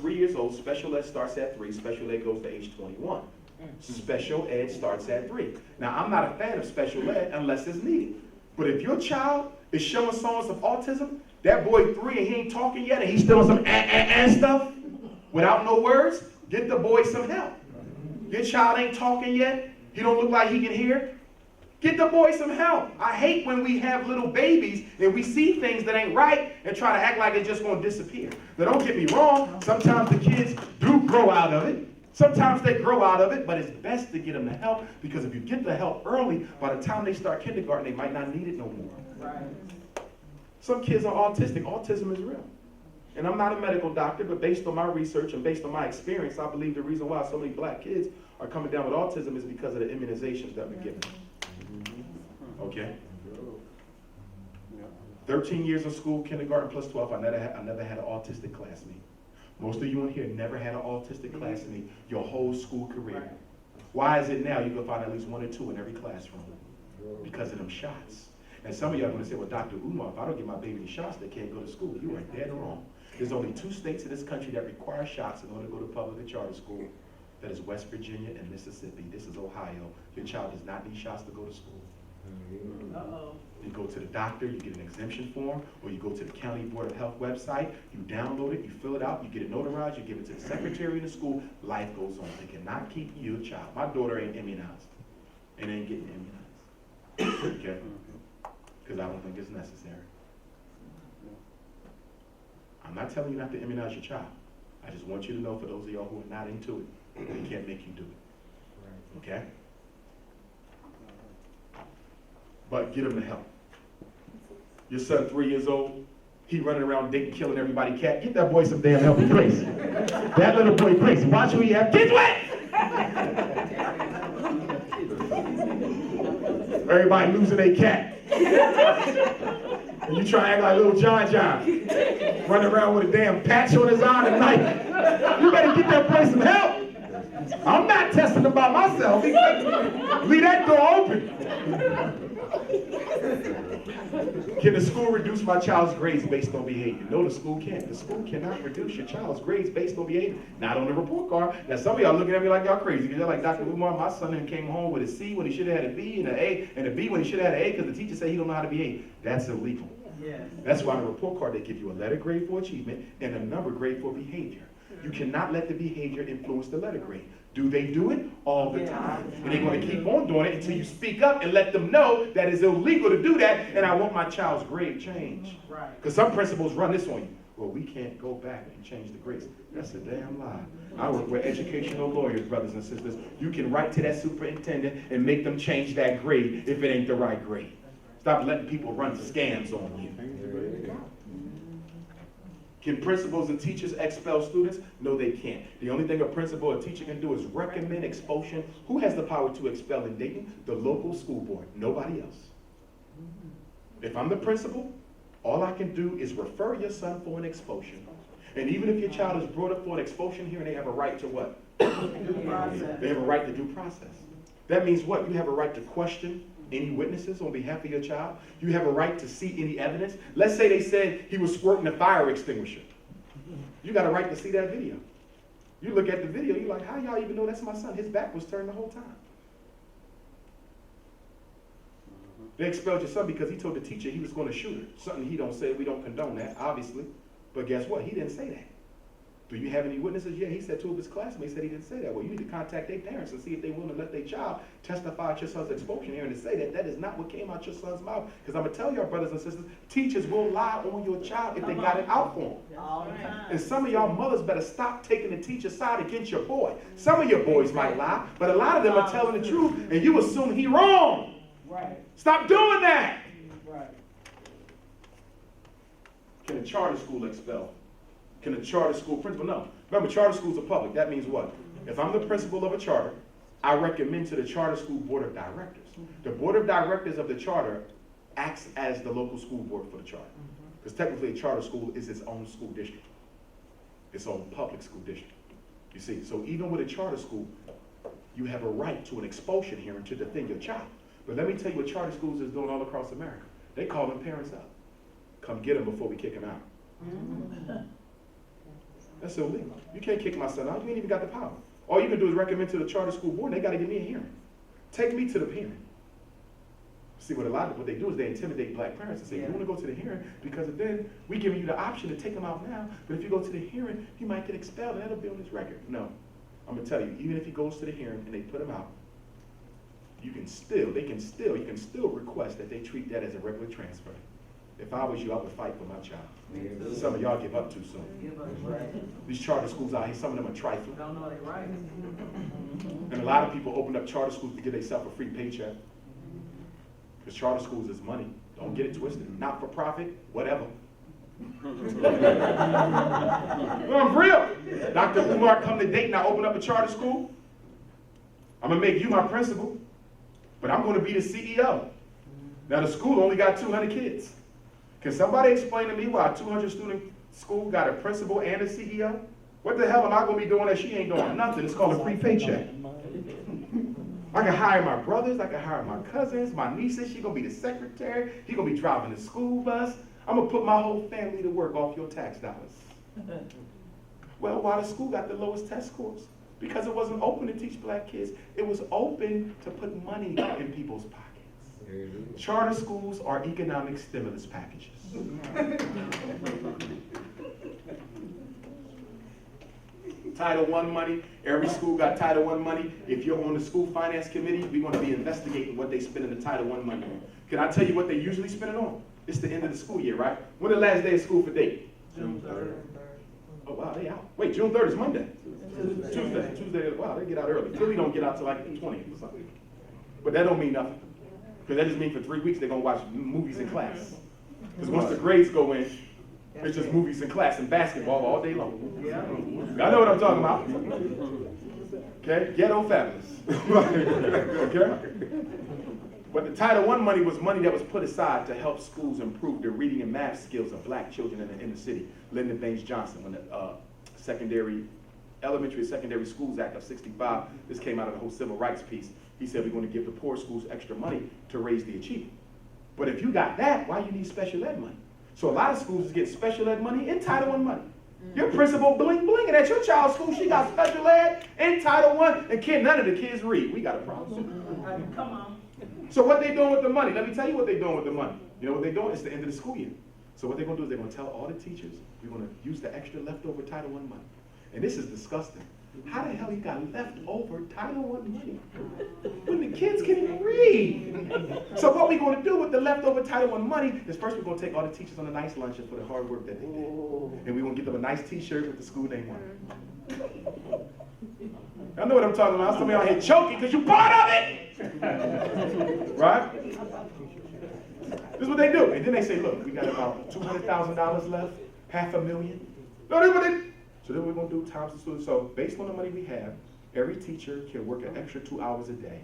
3 years old, special ed starts at 3, special ed goes to age 21. Special ed starts at 3. Now, I'm not a fan of special ed unless it's needed. But if your child is showing signs of autism, that boy 3 and he ain't talking yet and he's still some stuff without no words, get the boy some help. Your child ain't talking yet, he don't look like he can hear, get the boy some help. I hate when we have little babies and we see things that ain't right and try to act like it's just going to disappear. Now, don't get me wrong, sometimes the kids do grow out of it. Sometimes they grow out of it, but it's best to get them the help, because if you get the help early, by the time they start kindergarten, they might not need it no more. Right. Some kids are autistic. Autism is real. And I'm not a medical doctor, but based on my research and based on my experience, I believe the reason why so many black kids are coming down with autism is because of the immunizations that we're giving. Okay? 13 years of school, kindergarten plus 12, I never had an autistic classmate. Most of you in here never had an autistic classmate your whole school career. Right. Why is it now you can find at least 1 or 2 in every classroom? Because of them shots. And some of y'all are going to say, well, Dr. Umar, if I don't give my baby the shots, they can't go to school. You are dead wrong. There's only 2 states in this country that require shots in order to go to public or charter school. That is West Virginia and Mississippi. This is Ohio. Your child does not need shots to go to school. Uh-oh. You go to the doctor, you get an exemption form, or you go to the County Board of Health website, you download it, you fill it out, you get it notarized, you give it to the secretary in the school, life goes on. They cannot keep your child. My daughter ain't immunized and ain't getting immunized. Okay? Because I don't think it's necessary. I'm not telling you not to immunize your child. I just want you to know, for those of y'all who are not into it, they can't make you do it. Okay? But get him the help. Your son 3 years old, he running around Dayton killing everybody cat. Get that boy some damn help and grace. That little boy crazy. Watch who he have. Kids wet! Everybody losing their cat. And you try to act like little John. Running around with a damn patch on his arm at night. You better get that boy some help. I'm not testing him by myself. Leave that door open. Can the school reduce my child's grades based on behavior? No, the school can't. The school cannot reduce your child's grades based on behavior. Not on the report card. Now, some of y'all looking at me like y'all crazy, because you're like, Dr. Umar, my son came home with a C when he should have had a B, and an A, and a B when he should have had an A, because the teacher said he don't know how to behave. That's illegal. Yes. That's why on the report card, they give you a letter grade for achievement and a number grade for behavior. You cannot let the behavior influence the letter grade. Do they do it? All the time. And they're going to keep on doing it until you speak up and let them know that it's illegal to do that, and I want my child's grade changed. Right. Because some principals run this on you. Well, we can't go back and change the grades. That's a damn lie. I work with educational lawyers, brothers and sisters. You can write to that superintendent and make them change that grade if it ain't the right grade. Stop letting people run scams on you. Can principals and teachers expel students? No, they can't. The only thing a principal or teacher can do is recommend expulsion. Who has the power to expel in Dayton? The local school board. Nobody else. If I'm the principal, all I can do is refer your son for an expulsion. And even if your child is brought up for an expulsion here, and they have a right to what? They have a right to due process. That means what? You have a right to question any witnesses on behalf of your child. You have a right to see any evidence. Let's say they said he was squirting a fire extinguisher. You got a right to see that video. You look at the video, you're like, how y'all even know that's my son? His back was turned the whole time. They expelled your son because he told the teacher he was going to shoot her. Something he don't say. We don't condone that, obviously. But guess what? He didn't say that. Do you have any witnesses? Yeah, he said 2 of his classmates said he didn't say that. Well, you need to contact their parents and see if they're willing to let their child testify at your son's expulsion hearing and say that that is not what came out your son's mouth. Because I'm going to tell y'all, brothers and sisters, teachers will lie on your child if they got it out for them. All the time. And some of y'all mothers better stop taking the teacher's side against your boy. Some of your boys might lie, but a lot of them are telling the truth, and you assume he wrong. Right. Stop doing that. Right. Can a charter school expel? Can a charter school principal? No. Remember, charter schools are public. That means what? If I'm the principal of a charter, I recommend to the charter school board of directors. The board of directors of the charter acts as the local school board for the charter. Because technically a charter school is its own school district. Its own public school district. You see, so even with a charter school, you have a right to an expulsion hearing to defend your child. But let me tell you what charter schools is doing all across America. They call them parents up. Come get them before we kick them out. That's illegal. You can't kick my son out. You ain't even got the power. All you can do is recommend to the charter school board, and they got to give me a hearing. Take me to the hearing. See, what they do is they intimidate black parents and say, you want to go to the hearing because then we giving you the option to take him out now, but if you go to the hearing, he might get expelled, and that'll be on his record. No. I'm going to tell you, even if he goes to the hearing and they put him out, you can still request that they treat that as a regular transfer. If I was you, I would fight for my child. Some of y'all give up too soon. These charter schools out here, some of them are trifling. Don't know they right. And a lot of people open up charter schools to give themselves a free paycheck. Because charter schools is money. Don't get it twisted. Not for profit, whatever. No, I'm real. Dr. Umar come to Dayton, I open up a charter school. I'm going to make you my principal, but I'm going to be the CEO. Now the school only got 200 kids. Can somebody explain to me why a 200 student school got a principal and a CEO? What the hell am I going to be doing that she ain't doing nothing? It's called a free paycheck. I can hire my brothers, I can hire my cousins, my nieces, she's going to be the secretary, he's going to be driving the school bus. I'm going to put my whole family to work off your tax dollars. Well, why the school got the lowest test scores? Because it wasn't open to teach black kids. It was open to put money in people's pockets. Charter schools are economic stimulus packages. Title I money, every school got Title I money. If you're on the school finance committee, we're going to be investigating what they spend in the Title I money. Can I tell you what they usually spend it on? It's the end of the school year, right? When the last day of school for Dayton? June 3rd. Oh, wow, they out. Wait, June 3rd is Monday. Tuesday, wow, they get out early. Philly don't get out till like the 20th or something. But that don't mean nothing. Because that just means for 3 weeks they're going to watch movies in class. Because once the grades go in, it's just movies in class and basketball all day long. I know what I'm talking about. Okay, ghetto fabulous. Okay? But the Title I money was money that was put aside to help schools improve the reading and math skills of black children in the inner city. Lyndon Baines Johnson, when the Elementary and Secondary Schools Act of '65, this came out of the whole civil rights piece. He said we're going to give the poor schools extra money to raise the achievement. But if you got that, why you need special ed money? So a lot of schools get special ed money and Title I money. Your principal blinging at your child's school, she got special ed and Title I, and none of the kids read. We got a problem. Come on. So what they doing with the money? Let me tell you what they doing with the money. You know what they doing? It's the end of the school year. So what they're going to do is they're going to tell all the teachers, we're going to use the extra leftover Title I money. And this is disgusting. How the hell you got leftover Title I money when the kids can even read? So what we're going to do with the leftover Title I money is first we're going to take all the teachers on a nice lunch for the hard work that they did. And we're going to give them a nice t-shirt with the school name on it. I know what I'm talking about. Some of y'all here choking because you're part of it. Right? This is what they do. And then they say, look, we got about $200,000 left, $500,000. No, this is what they. So then we're going to do times the students. So based on the money we have, every teacher can work an extra 2 hours a day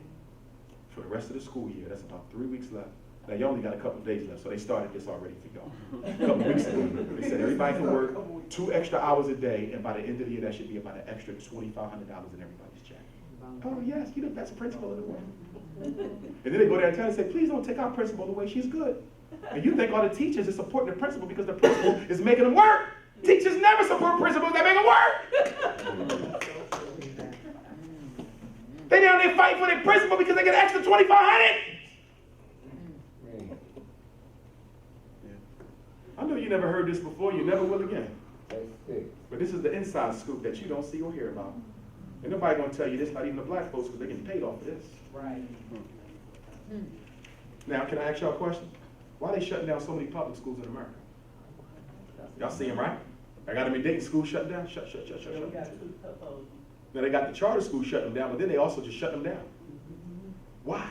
for the rest of the school year. That's about 3 weeks left. Now, you only got a couple of days left, so they started this already for y'all. A couple of weeks ago, they said everybody can work 2 extra hours a day, and by the end of the year, that should be about an extra $2,500 in everybody's check. Oh, yes, you're the best principal in the world. And then they go there and tell and say, please don't take our principal away, she's good. And you think all the teachers are supporting the principal because the principal is making them work. Teachers never support principals that make them work. They down there fighting for their principal because they get an extra $2,500. I know you never heard this before, you never will again. But this is the inside scoop that you don't see or hear about. And nobody gonna tell you this, not even the black folks, because they get paid off of this. Right. Now, can I ask y'all a question? Why are they shutting down so many public schools in America? Y'all see them, right? I got them in Dayton, school shut down, shut. Now they got the charter school shutting them down, but then they also just shut them down. Why?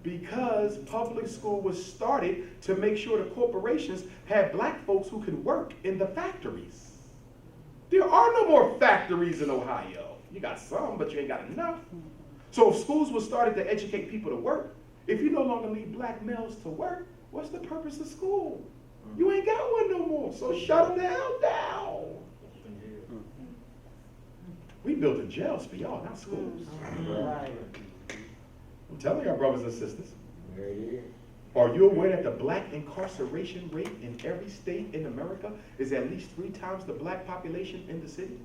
Because public school was started to make sure the corporations had black folks who could work in the factories. There are no more factories in Ohio. You got some, but you ain't got enough. So if schools were started to educate people to work, if you no longer need black males to work, what's the purpose of school? You ain't got one no more, so shut them down. We building jails for y'all, not schools. I'm telling y'all, brothers and sisters. Are you aware that the black incarceration rate in every state in America is at least 3 times the black population in the city?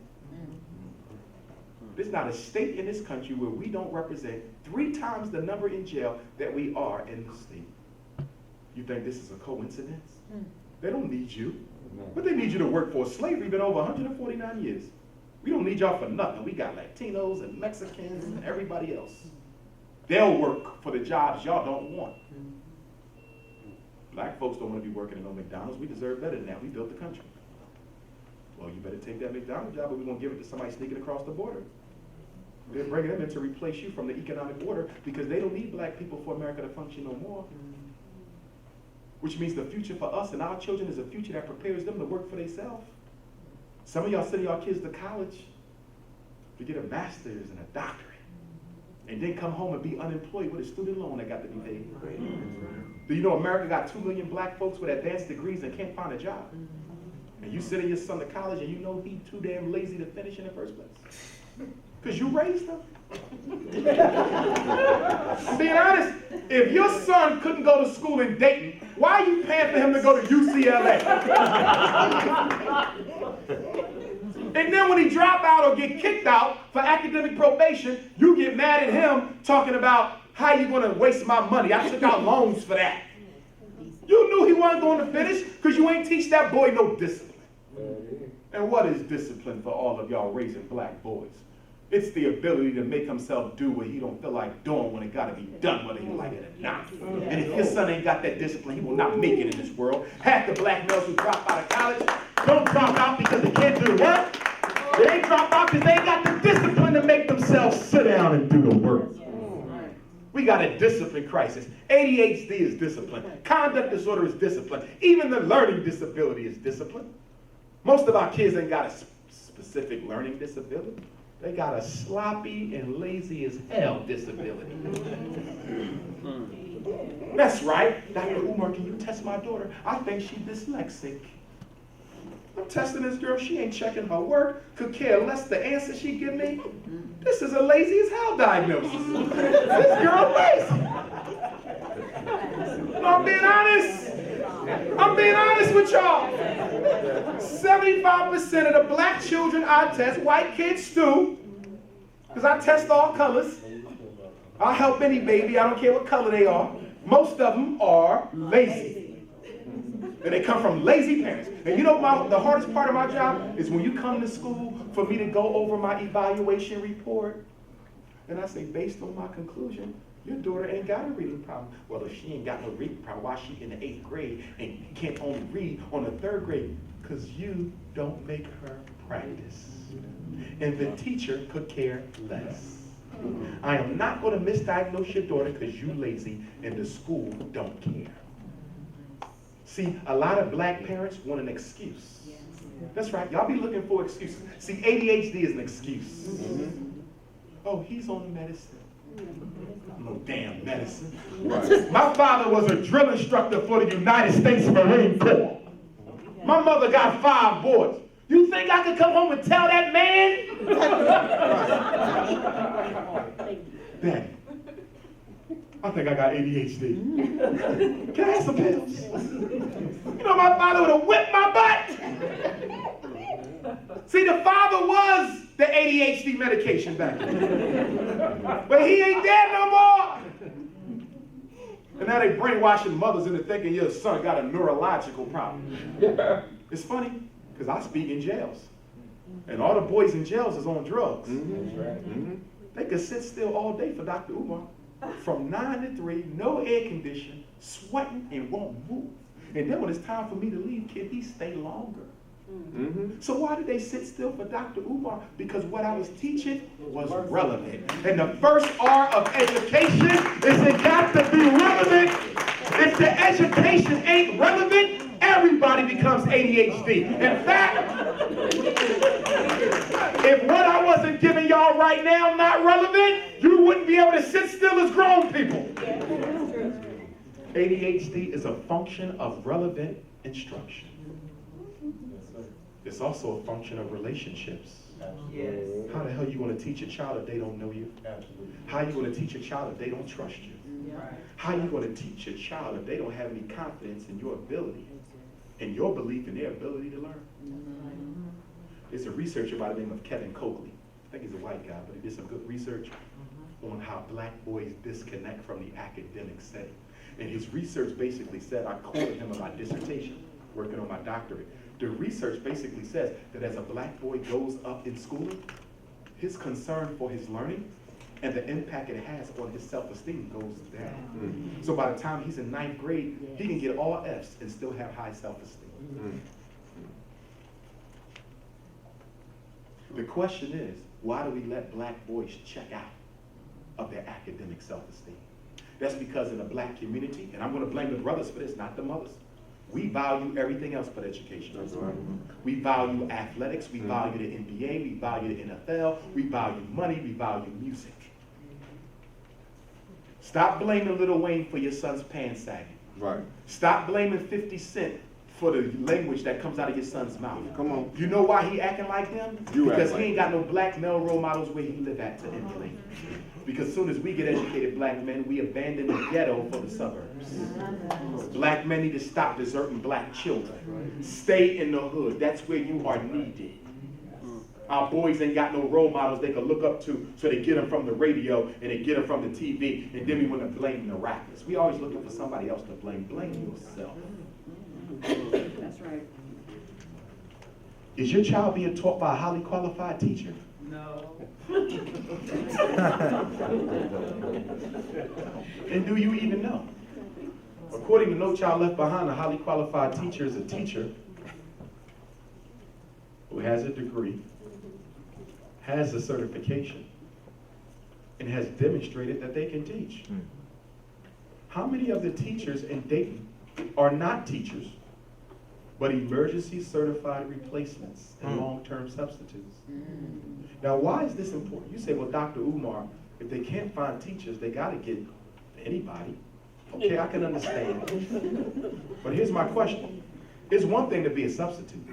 There's not a state in this country where we don't represent 3 times the number in jail that we are in the state. You think this is a coincidence? They don't need you. But they need you to work for slavery been over 149 years. We don't need y'all for nothing. We got Latinos and Mexicans and everybody else. They'll work for the jobs y'all don't want. Black folks don't want to be working at no McDonald's. We deserve better than that. We built the country. Well, you better take that McDonald's job, but we're going to give it to somebody sneaking across the border. They're bringing them in to replace you from the economic order because they don't need black people for America to function no more. Which means the future for us and our children is a future that prepares them to work for themselves. Some of y'all send y'all kids to college to get a master's and a doctorate, and then come home and be unemployed with a student loan that got to be paid. Do you know America got 2 million black folks with advanced degrees and can't find a job? And you sending your son to college and you know he's too damn lazy to finish in the first place? Because you raised him. I'm being honest, if your son couldn't go to school in Dayton, why are you paying for him to go to UCLA? And then when he drop out or get kicked out for academic probation, you get mad at him talking about how you going to waste my money. I took out loans for that. You knew he wasn't going to finish because you ain't teach that boy no discipline. And what is discipline for all of y'all raising black boys? It's the ability to make himself do what he don't feel like doing when it got to be done, whether he like it or not. And if your son ain't got that discipline, he will not make it in this world. Half the black males who drop out of college don't drop out because they can't do the work. They ain't drop out because they ain't got the discipline to make themselves sit down and do the work. We got a discipline crisis. ADHD is discipline. Conduct disorder is discipline. Even the learning disability is discipline. Most of our kids ain't got a specific learning disability. They got a sloppy and lazy as hell disability. That's right. Dr. Umar, can you test my daughter? I think she's dyslexic. I'm testing this girl. She ain't checking her work. Could care less the answer she give me. This is a lazy as hell diagnosis. This girl lazy. No, I'm being honest. I'm being honest with y'all. 75% of the black children I test, white kids too, because I test all colors. I'll help any baby. I don't care what color they are. Most of them are lazy. And they come from lazy parents. And you know the hardest part of my job is when you come to school for me to go over my evaluation report. And I say, based on my conclusion, your daughter ain't got a reading problem. Well, if she ain't got no reading problem, why is she in the 8th grade and can't only read on the 3rd grade? Because you don't make her practice. And the teacher could care less. I am not going to misdiagnose your daughter because you lazy and the school don't care. See, a lot of black parents want an excuse. That's right. Y'all be looking for excuses. See, ADHD is an excuse. Oh, he's on medicine. No damn medicine. Right. My father was a drill instructor for the United States Marine Corps. My mother got 5 boys. You think I could come home and tell that man? Daddy, I think I got ADHD. Can I have some pills? You know, my father would have whipped my butt. See, the father was the ADHD medication back then. But he ain't there no more. And now they brainwashing mothers into thinking your son got a neurological problem. It's funny, because I speak in jails. And all the boys in jails is on drugs. They could sit still all day for Dr. Umar. From 9 to 3, no air condition, sweating and won't move. And then when it's time for me to leave, kid, he stay longer. So why did they sit still for Dr. Umar? Because what I was teaching was relevant. And the first R of education is it got to be relevant. If the education ain't relevant, everybody becomes ADHD. In fact, if what I wasn't giving y'all right now not relevant, you wouldn't be able to sit still as grown people. ADHD is a function of relevant instruction. It's also a function of relationships. How the hell are you going to teach a child if they don't know you? How are you going to teach a child if they don't trust you? How are you going to teach your child if they don't have any confidence in your ability and your belief in their ability to learn? There's a researcher by the name of Kevin Coakley. I think he's a white guy, but he did some good research on how black boys disconnect from the academic setting. And his research basically said, I quoted him in my dissertation, working on my doctorate. The research basically says that as a black boy goes up in schooling, his concern for his learning and the impact it has on his self-esteem goes down. So by the time he's in 9th grade, he can get all F's and still have high self-esteem. The question is, why do we let black boys check out of their academic self-esteem? That's because in the black community, and I'm going to blame the brothers for this, not the mothers, we value everything else but education. That's right. We value athletics, we value the NBA, we value the NFL, we value money, we value music. Stop blaming Lil Wayne for your son's pants sagging. Right. Stop blaming 50 Cent for the language that comes out of your son's mouth. Come on. You know why he acting like them? You because act he ain't got no black male role models where he live at to emulate. Because as soon as we get educated black men, we abandon the ghetto for the suburbs. Black men need to stop deserting black children. Stay in the hood. That's where you are needed. Our boys ain't got no role models they can look up to, so they get them from the radio and they get them from the TV, and then we want to blame the rappers. We always looking for somebody else to blame. Blame yourself. That's right. Is your child being taught by a highly qualified teacher? No. And do you even know? According to No Child Left Behind, a highly qualified teacher is a teacher who has a degree, has a certification, and has demonstrated that they can teach. How many of the teachers in Dayton are not teachers, but emergency certified replacements and long-term substitutes? Now, why is this important? You say, well, Dr. Umar, if they can't find teachers, they got to get anybody. Okay, I can understand. But here's my question. It's one thing to be a substitute.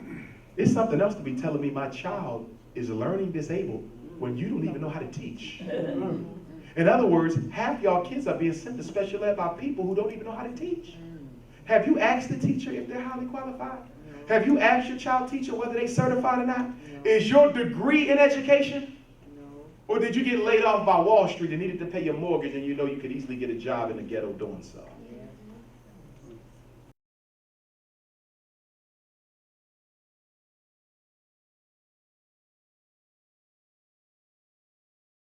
It's something else to be telling me my child is learning disabled when you don't even know how to teach. In other words, half y'all kids are being sent to special ed by people who don't even know how to teach. Have you asked the teacher if they're highly qualified? Have you asked your child teacher whether they're certified or not? Is your degree in education? Or did you get laid off by Wall Street and needed to pay your mortgage and you know you could easily get a job in the ghetto doing so?